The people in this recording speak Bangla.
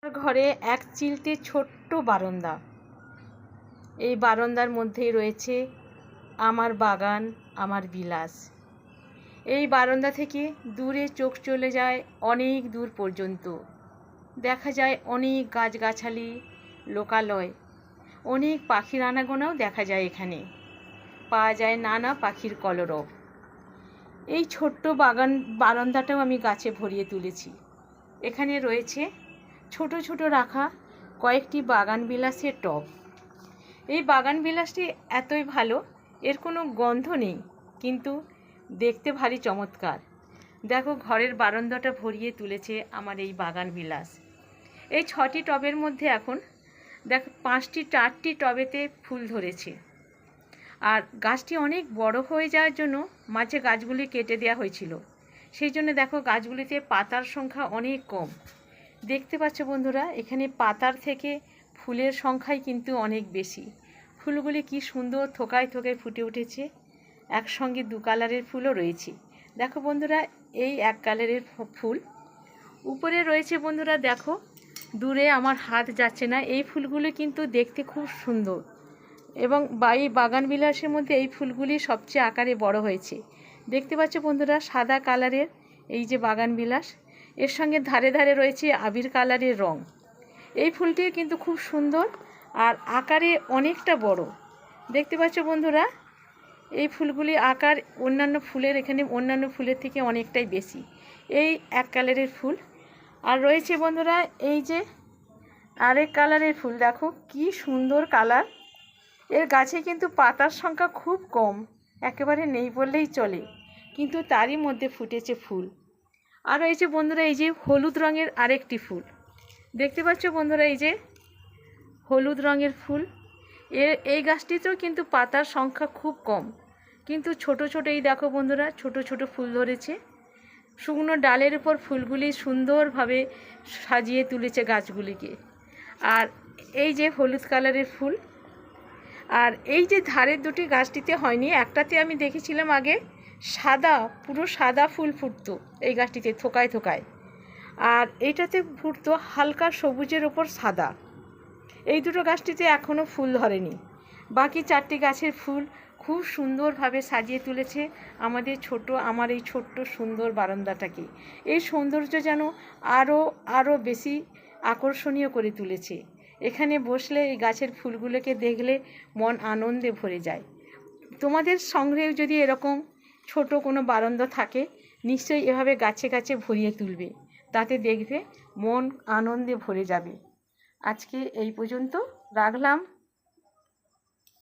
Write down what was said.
ঘরে এক চিলতে ছোট্ট বারান্দা। এই বারান্দার মধ্যেই রয়েছে আমার বাগান, আমার বিলাস। এই বারান্দা থেকে দূরে চোখ চলে যায় অনেক দূর পর্যন্ত। দেখা যায় অনেক গাছগাছালি, লোকালয়, অনেক পাখির আনাগোনাও দেখা যায়। এখানে পাওয়া যায় নানা পাখির কলরব। এই ছোট্ট বারান্দাটাও আমি গাছে ভরিয়ে তুলেছি। এখানে রয়েছে ছোট ছোট রাখা কয়েকটি বাগান বিলাসের টব। এই বাগান বিলাসটি এতই ভালো, এর কোনো গন্ধ নেই, কিন্তু দেখতে ভারী চমৎকার। দেখো, ঘরের বারান্দাটা ভরিয়ে তুলেছে আমার এই বাগান বিলাস। এই 6টি টবের মধ্যে এখন দেখো 4টি টবেতে ফুল ধরেছে। আর গাছটি অনেক বড় হয়ে যাওয়ার জন্য মাঝে গাছগুলি কেটে দেওয়া হয়েছিল। সেই জন্য দেখো গাছগুলিতে পাতার সংখ্যা অনেক কম। দেখতে পাচ্ছ বন্ধুরা, এখানে পাতার থেকে ফুলের সংখ্যাই কিন্তু অনেক বেশি। ফুলগুলি কি সুন্দর থোকায় থোকায় ফুটে উঠেছে। একসঙ্গে 2 কালারের ফুলও রয়েছে। দেখো বন্ধুরা, এই 1 কালারের ফুল। উপরে রয়েছে বন্ধুরা, দেখো দূরে আমার হাত যাচ্ছে না। এই ফুলগুলি কিন্তু দেখতে খুব সুন্দর, এবং এই বাগান বিলাসের মধ্যে এই ফুলগুলি সবচেয়ে আকারে বড় হয়েছে। দেখতে পাচ্ছ বন্ধুরা, সাদা কালারের এই যে বাগান বিলাস, এর সঙ্গে ধারে ধারে রয়েছে আবির কালারের রং। এই ফুলটিও কিন্তু খুব সুন্দর আর আকারে অনেকটা বড়। দেখতে পাচ্ছ বন্ধুরা, এই ফুলগুলি আকার অন্যান্য ফুলের থেকে অনেকটাই বেশি। এই 1 কালারের ফুল। আর রয়েছে বন্ধুরা এই যে আরেক কালারের ফুল। দেখো কি সুন্দর কালার। এর গাছে কিন্তু পাতার সংখ্যা খুব কম, একেবারে নেই বললেই চলে, কিন্তু তারই মধ্যে ফুটেছে ফুল। আর এই যে বন্ধুরা, এই যে হলুদ রঙের আরেকটি ফুল। দেখতে পাচ্ছ বন্ধুরা, এই যে হলুদ রঙের ফুল। এই গাছটিতেও কিন্তু পাতার সংখ্যা খুব কম, কিন্তু ছোট ছোট, এই দেখো বন্ধুরা, ছোট ছোট ফুল ধরেছে। শুকনো ডালের উপর ফুলগুলি সুন্দরভাবে সাজিয়ে তুলেছে গাছগুলিকে। আর এই যে হলুদ কালারের ফুল। আর এই যে ধারের 2টি গাছটিতে হয়নি, একটাতে আমি দেখেছিলাম আগে সাদা, পুরো সাদা ফুল ফুটতো এই গাছটিতে থোকায় থোকায়, আর এইটাতে ফুটতো হালকা সবুজের ওপর সাদা। এই 2টো গাছটিতে এখনও ফুল ধরেনি। বাকি 4টি গাছের ফুল খুব সুন্দরভাবে সাজিয়ে তুলেছে আমার এই ছোট্ট সুন্দর বারান্দাটাকে। এই সৌন্দর্য যেন আরও বেশি আকর্ষণীয় করে তুলেছে। এখানে বসলে এই গাছের ফুলগুলোকে দেখলে মন আনন্দে ভরে যায়। তোমাদের সংগ্রহে যদি এরকম ছোট কোনো বারান্দা থাকে, নিশ্চয়ই এভাবে গাছে গাছে ভরিয়ে তুলবে, তাতে দেখবে মন আনন্দে ভরে যাবে। আজকে এই পর্যন্ত রাখলাম।